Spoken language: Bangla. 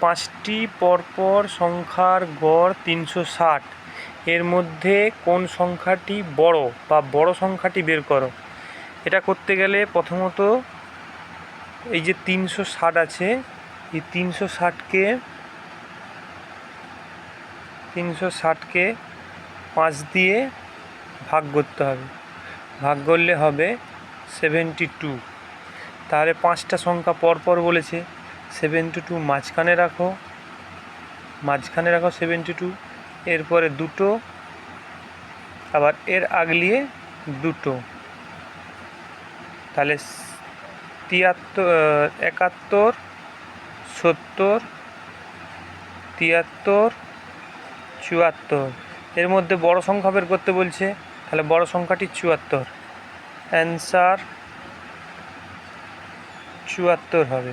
পাঁচটি পরপর সংখ্যার গড় 360, এর মধ্যে কোন সংখ্যাটি বড় বা বড় সংখ্যাটি বের করো। এটা করতে গেলে প্রথমত এই যে 360 আছে, এই 360কে 5 দিয়ে ভাগ করতে হবে। ভাগ করলে হবে 72। তাহলে 5টা সংখ্যা পরপর বলেছে, 72 মাঝখানে রাখো 72, এরপরে দুটো, আবার এর আগলিয়ে দুটো, তাহলে 73, 71, 70, 73, 74। এর মধ্যে বড় সংখ্যা বের করতে বলছে, তাহলে বড় সংখ্যাটি 74, অ্যান্সার 74 হবে।